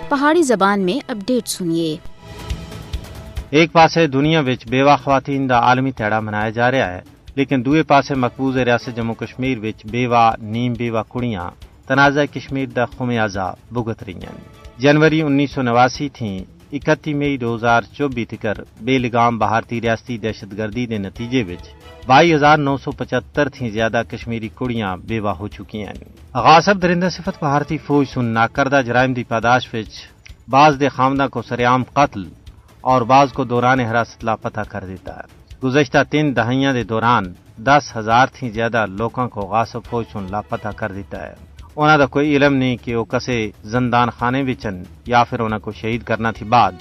پہاڑی زبان میں اپڈیٹ سنیے۔ ایک پاسے دنیا وچ بیوہ خواتین دا عالمی تہاڑا منایا جا رہا ہے، لیکن دوئے پاسے مقبوض ریاست جموں کشمیر وچ بیوہ نیم بیوہ کڑیاں تنازع کشمیر دا خمیازہ بھگت رہی ہیں۔ جنوری 1989 تھی 31 مئی 2024 تکر بے لگام بھارتی ریاستی دہشت گردی دے نتیجے وچ 22,975 تھی زیادہ کشمیری کڑیاں بیوہ ہو چکی ہیں۔ غاصب درندہ صفت بھارتی فوج سن ناکردہ جرائم دی پاداش وچ بعض دے خامدہ کو سرعام قتل اور بعض کو دوران حراست لاپتہ کر دیتا ہے۔ گزشتہ 3 دہائیاں دے دوران 10,000 تھی زیادہ لوگوں کو غاصب فوج سن لاپتہ کر دیتا ہے۔ انہاں دا کوئی علم نہیں کہ وہ کسے زندان خانے وچن یا پھر انہاں کو شہید کرنا تھی بعد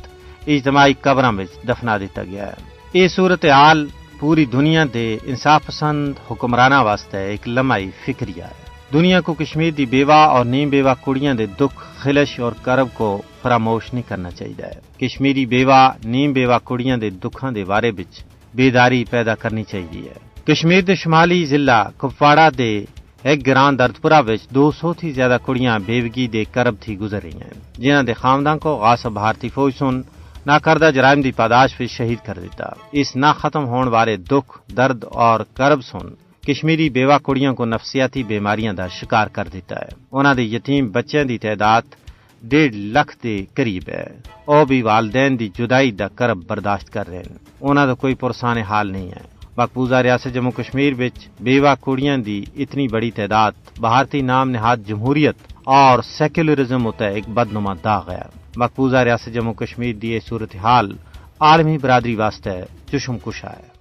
اجتماعی قبراں وچ دفنا دیتا گیا ہے۔ یہ صورتحال پوری دنیا دے انصاف پسند حکمرانہ واسطے ایک لمحی فکریہ ہے۔ دنیا کو کشمیر دی بیوہ اور نیم بیوہ کڑیاں دے دکھ، خلش اور کرب کو فراموش نہیں کرنا چاہیے۔ کشمیری بیوہ نیم بیوہ کڑیاں دے دکھاں دے بارے وچ بیداری پیدا کرنی چاہیے۔ کشمیر دے شمالی ضلع کپواڑہ دے ایک گران دردپورہ وچ 200 تھی زیادہ کڑیاں بیوگی دے کرب تھی گزر رہی ہیں، جنہاں دے خامداں کو غاصب بھارتی فوج سن ناکردہ جرائم دی پاداش وچ شہید کر دیتا۔ اس نہ ختم ہون والے دکھ، درد اور کرب سن کشمیری بیوہ کڑیاں کو نفسیاتی بیماریاں دا شکار کر دیتا ہے۔ انہاں دے یتیم بچیاں دی تعداد 1.5 لاکھ دے قریب ہے۔ او بھی والدین دی جدائی دا کرب برداشت کر رہے ہیں۔ انہاں دا کوئی پرسان حال نہیں ہے۔ مقبوضہ ریاست جموں کشمیر وچ بیوہ کڑیاں دی اتنی بڑی تعداد بھارتی نام نہاد جمہوریت اور سیکولرزم ہوتا ہے ایک بدنما داغ ہے۔ مقبوضہ ریاست جموں کشمیر دی یہ صورتحال عالمی برادری واسطے چشم کشا ہے۔